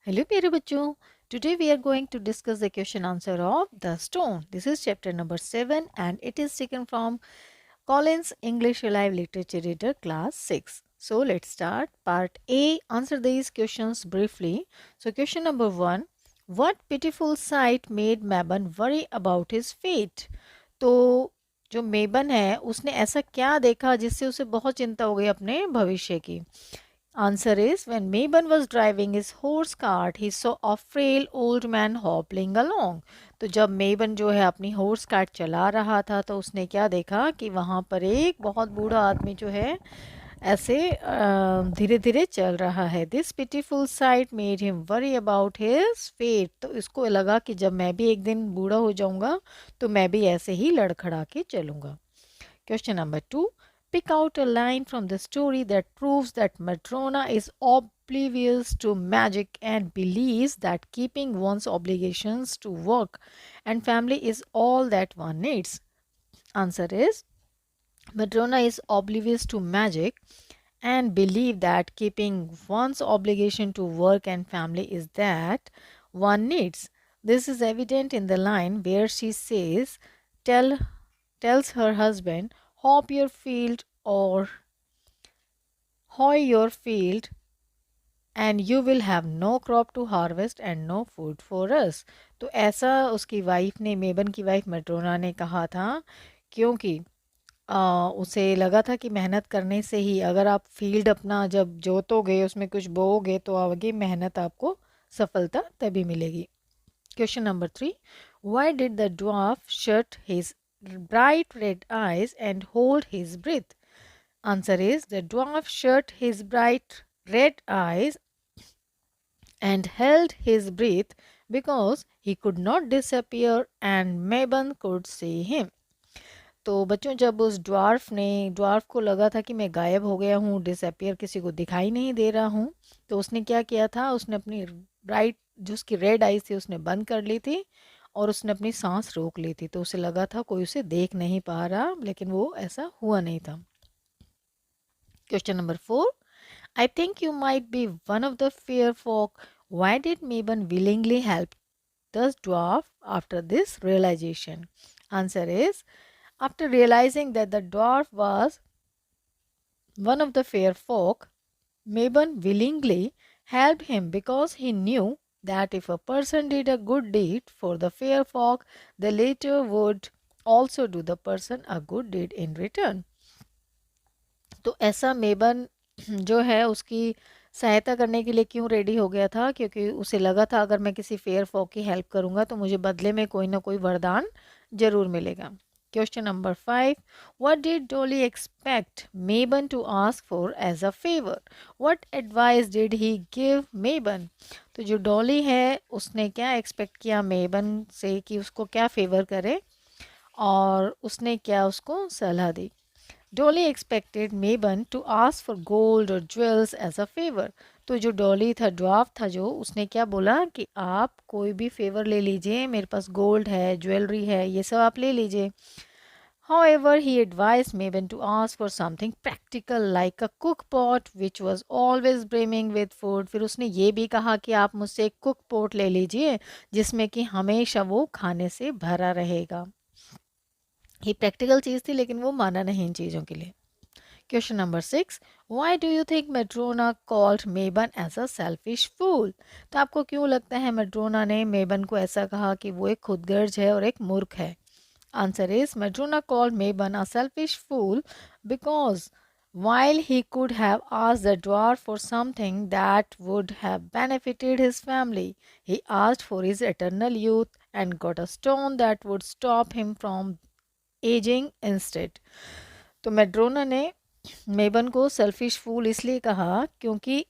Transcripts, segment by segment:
Hello, प्यारे बच्चों. Today we are going to discuss the question answer of The Stone. This is chapter number 7 and it is taken from Collins English Alive Literature Reader class 6. So let's start. Part A. Answer these questions briefly. So question number 1. What pitiful sight made Mabon worry about his fate? तो जो मेबन है उसने ऐसा क्या देखा जिससे उसे बहुत चिंता हो गई अपने भविष्य की. Answer is when Mabon was driving his horse cart, he saw a frail old man hobbling along. तो जब मेबन जो है अपनी horse cart चला रहा था तो उसने क्या देखा कि वहाँ पर एक बहुत बूढ़ा आदमी जो है ऐसे धीरे धीरे चल रहा है. This pitiful sight made him worry about his fate. तो इसको लगा कि जब मैं भी एक दिन बूढ़ा हो जाऊंगा तो मैं भी ऐसे ही लड़खड़ा के चलूंगा. Question number 2. Pick out a line from the story that proves that Madrona is oblivious to magic and believes that keeping one's obligations to work and family is all that one needs. Answer is Madrona is oblivious to magic and believe that keeping one's obligation to work and family is that one needs. This is evident in the line where she says, tell tells her husband, hop your field or hoe your field and you will have no crop to harvest and no food for us. तो ऐसा उसकी wife ने मेबन की wife मेट्रोना ने कहा था क्योंकि उसे लगा था कि मेहनत करने से ही अगर आप फील्ड अपना जब जोतोगे उसमें कुछ बोओगे तो आगे मेहनत आपको सफलता तभी मिलेगी. Question number 3. Why did the dwarf shut his bright red eyes and hold his breath? Answer is the dwarf shut his bright red eyes and held his breath because he could not disappear and Mabon could see him. तो बच्चों जब उस dwarf को लगा था कि मैं गायब हो गया हूँ, डिसअपियर किसी को दिखाई नहीं दे रहा हूँ, तो उसने क्या किया था, उसने अपनी ब्राइट जो उसकी रेड आईज थी उसने बंद कर ली थी और उसने अपनी सांस रोक ली थी. तो उसे लगा था कोई उसे देख नहीं पा रहा, लेकिन वो ऐसा हुआ नहीं था. Question number 4. I think you might be one of the fair folk. Why did Mabon willingly help the dwarf after this realization? Answer is after realizing that the dwarf was one of the fair folk, Mabon willingly helped him because he knew that if a person did a good deed for the fair folk, the latter would also do the person a good deed in return. तो ऐसा मेबन जो है उसकी सहायता करने के लिए क्यों रेडी हो गया था, क्योंकि उसे लगा था अगर मैं किसी फेयर फॉक की हेल्प करूंगा तो मुझे बदले में कोई ना कोई वरदान जरूर मिलेगा. Question number 5. What did Dolly expect Meban to ask for as a favour? What advice did he give Meban? तो जो डॉली है उसने क्या एक्सपेक्ट किया मेबन से कि उसको क्या फेवर करे और उसने क्या उसको सलाह दी. Dolly expected Meban to ask for gold और ज्वेल्स एज अ फेवर. तो जो डॉली था ड्वार्फ था जो उसने क्या बोला कि आप कोई भी फेवर ले लीजिए, मेरे पास गोल्ड है ज्वेलरी है ये सब आप ले लीजिए. However, he advised Mabon to ask for something practical like a cook pot which was always brimming with food. फिर उसने ये भी कहा कि आप मुझसे एक कुक पोट ले लीजिए जिसमें कि हमेशा वो खाने से भरा रहेगा. ये प्रैक्टिकल चीज़ थी लेकिन वो माना नहीं इन चीज़ों के लिए. Question number 6. Why do you think Metrona called Meban as a selfish fool? तो आपको क्यों लगता है मेट्रोना ने मेबन को ऐसा कहा कि वो एक खुदगर्ज है और एक मूर्ख है? Answer is Metrona called Meban a selfish fool because while he could have asked the dwarf for something that would have benefited his family, he asked for his eternal youth and got a stone that would stop him from aging instead. तो मेड्रोना ने मेबन को selfish फूल इसलिए कहा क्योंकि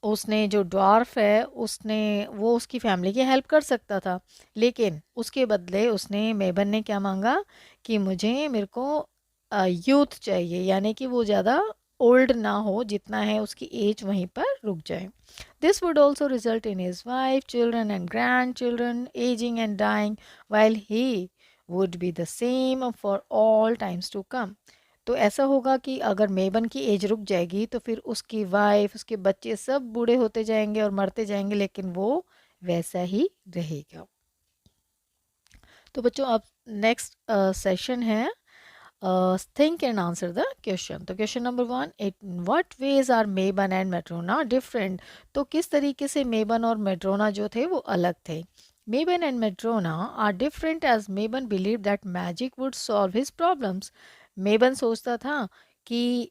उसने जो dwarf है उसने वो उसकी फैमिली की हेल्प कर सकता था, लेकिन उसके बदले उसने मेबन ने क्या मांगा कि मेरे को यूथ चाहिए, यानी कि वो ज़्यादा ओल्ड ना हो, जितना है उसकी एज वहीं पर रुक जाए. This would also result in his wife children and grand children aging and dying while he would be the same for all times to come. तो ऐसा होगा कि अगर मेबन की एज रुक जाएगी तो फिर उसकी वाइफ, उसके बच्चे सब बूढ़े होते जाएंगे और मरते जाएंगे, लेकिन वो वैसा ही रहेगा। तो बच्चों अब नेक्स्ट सेशन है think and answer the question. तो question number 1, in what ways are Meban and Metrona different? तो किस तरीके से मेबन और मेट्रोना जो थे वो अलग थे? Meban and Metrona are different as Meban believe that magic would solve his problems. Meban सोचता था कि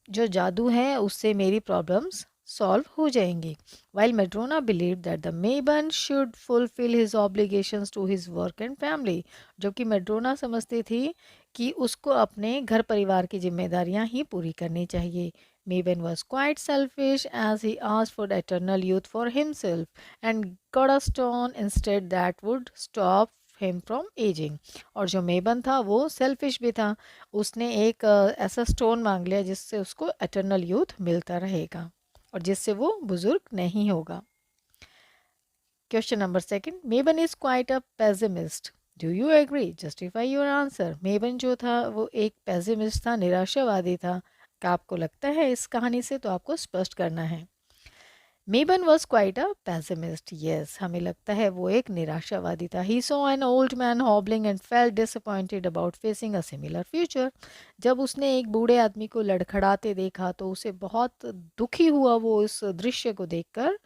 जो जादू है उससे मेरी प्रॉब्लम्स सॉल्व हो जाएंगी। While Metrona believe that the Meban should fulfil his obligations to his work and family. जबकि मेट्रोना समझती थी कि उसको अपने घर परिवार की जिम्मेदारियां ही पूरी करनी चाहिए। Meban was quite selfish as he asked for eternal youth for himself and got a stone instead that would stop him from ageing. और जो मेबन था वो सेल्फिश भी था, उसने एक ऐसा स्टोन मांग लिया जिससे उसको एटर्नल यूथ मिलता रहेगा और जिससे वो बुजुर्ग नहीं होगा। Question number 2, Meban is quite a pessimist. Do you agree? Justify your answer. Meban जो था वो एक पेसिमिस्ट था, निराशावादी था। क्या आपको लगता है इस कहानी से? तो आपको स्पष्ट करना है। Meban was quite a pessimist. Yes, हमें लगता है वो एक निराशावादी था। He saw an old man hobbling and felt disappointed about facing a similar future. जब उसने एक बूढ़े आदमी को लड़खड़ाते देखा तो उसे बहुत दुखी हुआ वो इस दृश्य को देखकर,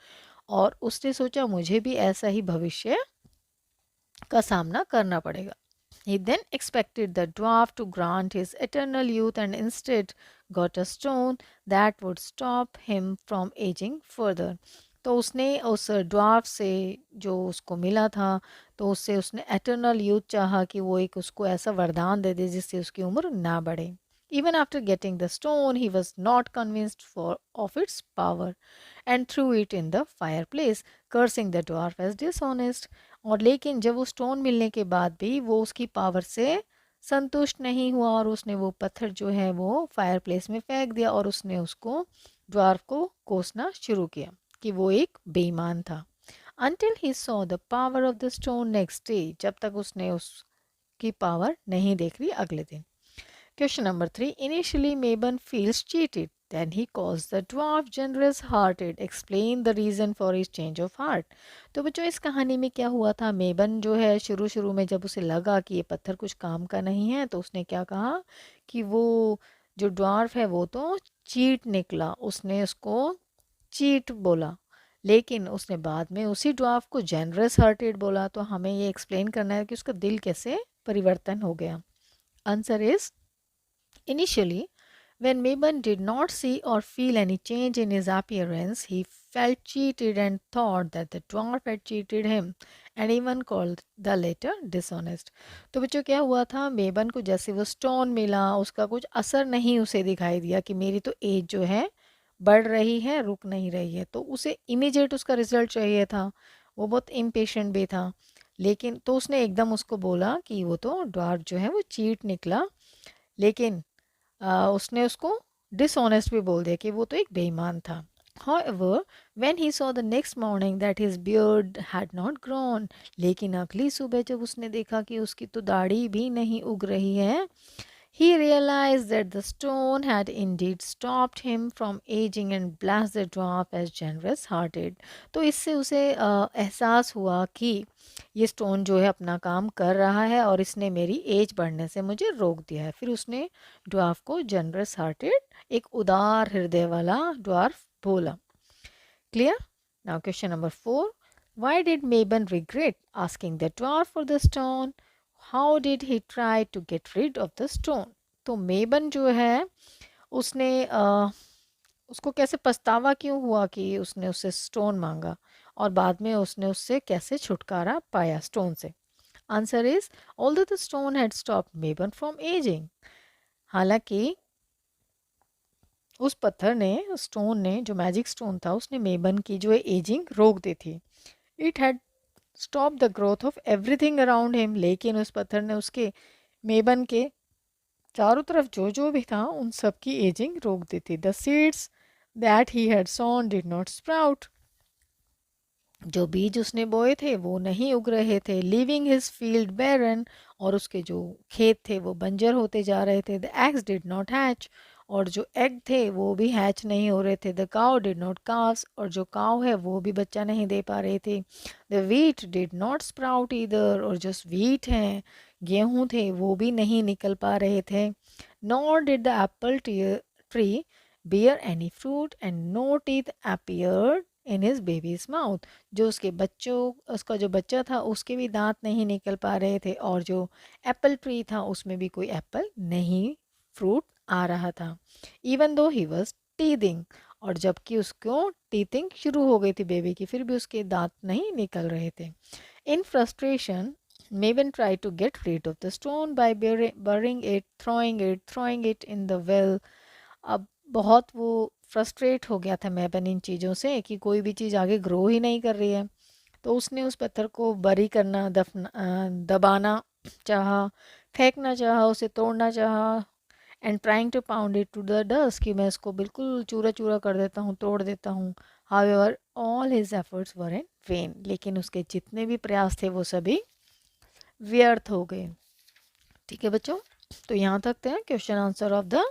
और उसने सोचा मुझे भी ऐसा ही भविष्य का सामना करना पड़ेगा। He then expected the dwarf to grant his eternal youth and instead got a stone that would stop him from aging further. तो उसने उस ड्वार्फ से जो उसको मिला था, तो उससे उसने एटर्नल यूथ चाहा कि वो एक उसको ऐसा वरदान दे दे जिससे उसकी उम्र ना बढ़े। Even after getting the stone, he was not convinced of its power and threw it in the fireplace, cursing the dwarf as dishonest. और लेकिन जब वो स्टोन मिलने के बाद भी वो उसकी पावर से संतुष्ट नहीं हुआ और उसने वो पत्थर जो है वो फायर प्लेस में फेंक दिया और उसने उसको ड्वार्फ को कोसना शुरू किया कि वो एक बेईमान था। Until he saw the power of the stone next day, जब तक उसने उसकी पावर नहीं देख ली अगले दिन। Question number 3. Initially, Mabon feels cheated. Then he calls the dwarf generous-hearted. Explain the reason for his change of heart. तो बच्चों इस कहानी में क्या हुआ था? मेबन जो है शुरू शुरू में जब उसे लगा कि ये पत्थर कुछ काम का नहीं है तो उसने क्या कहा कि वो जो ड्वार्फ है वो तो चीट निकला, उसने उसको चीट बोला। लेकिन उसने बाद में उसी ड्वार्फ को जेनरस हार्टेड बोला। तो हमें ये एक्सप्लेन करना है कि उसका दिल कैसे परिवर्तन हो गया। Answer is Initially, when Mabon did not see or feel any change in his appearance, he felt cheated and thought that the dwarf had cheated him and even called the latter dishonest. तो बच्चों क्या हुआ था, मेबन को जैसे वो stone मिला उसका कुछ असर नहीं उसे दिखाई दिया कि मेरी तो एज जो है बढ़ रही है, रुक नहीं रही है। तो उसे इमीडिएट उसका रिजल्ट चाहिए था, वो बहुत इम्पेशेंट भी था। लेकिन तो उसने एकदम उसको बोला कि वो तो ड्वार्फ जो है वो चीट निकला, लेकिन उसने उसको डिसऑनेस्ट भी बोल दिया कि वो तो एक बेईमान था। However, when he saw the next morning that his beard had not grown, लेकिन अगली सुबह जब उसने देखा कि उसकी तो दाढ़ी भी नहीं उग रही है, he realized that the stone had indeed stopped him from aging and blessed the dwarf as generous hearted. तो इससे उसे एहसास हुआ कि ये स्टोन जो है अपना काम कर रहा है और इसने मेरी एज बढ़ने से मुझे रोक दिया है। फिर उसने ड्वार्फ को जनरस हार्टेड, एक उदार हृदय वाला ड्वार्फ बोला। Clear? Now question number 4. Why did Mabon regret asking the dwarf for the stone? How did he try to get rid of the stone? तो मेबन जो है उसने उसको कैसे पछतावा क्यों हुआ कि उसने उससे स्टोन मांगा और बाद में उसने उससे कैसे छुटकारा पाया स्टोन से? Answer is although the stone had stopped Meban from ageing. हालांकि उस पत्थर ने, स्टोन ने, जो मैजिक स्टोन था उसने मेबन की जो एजिंग रोक दी थी। It had stop the growth of everything around him, लेकिन उस पत्थर ने उसके मेबन के चारों तरफ जो जो भी था उन सब की एजिंग रोक दी थी। The seeds that he had sown did not sprout. जो बीज उसने बोए थे वो नहीं उग रहे थे, लीविंग हिज फील्ड बैरन, और उसके जो खेत थे वो बंजर होते जा रहे थे। The eggs did not hatch, और जो एग थे वो भी हैच नहीं हो रहे थे। The cow did not calves, और जो काव है वो भी बच्चा नहीं दे पा रहे थे। The wheat did not sprout either, और जो व्हीट हैं गेहूं थे वो भी नहीं निकल पा रहे थे। Nor did the Apple tree bear any fruit, and no teeth appeared in his baby's mouth. जो उसके बच्चों उसका जो बच्चा था उसके भी दांत नहीं निकल पा रहे थे, और जो एप्पल ट्री था उसमें भी कोई एप्पल नहीं, फ्रूट आ रहा था। Even though he was teething, और जबकि उसको टीथिंग शुरू हो गई थी बेबी की, फिर भी उसके दांत नहीं निकल रहे थे। इन frustration Maven tried to get rid of the stone by burying it, throwing it in the well. अब बहुत वो फ्रस्ट्रेट हो गया था मैबन इन चीज़ों से कि कोई भी चीज़ आगे ग्रो ही नहीं कर रही है। तो उसने उस पत्थर को बरी करना, दबाना चाहा, फेंकना चाहा, उसे तोड़ना चाहा, and trying to pound it to the dust, कि मैं इसको बिल्कुल चूरा चूरा कर देता हूँ, तोड़ देता हूँ। However all his efforts were in when, लेकिन उसके जितने भी प्रयास थे वो सभी व्यर्थ हो गए। ठीक है बच्चों, तो यहाँ तक थे question answer of the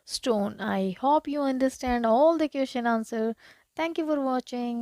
stone. I hope you understand all the question answer. Thank you for watching.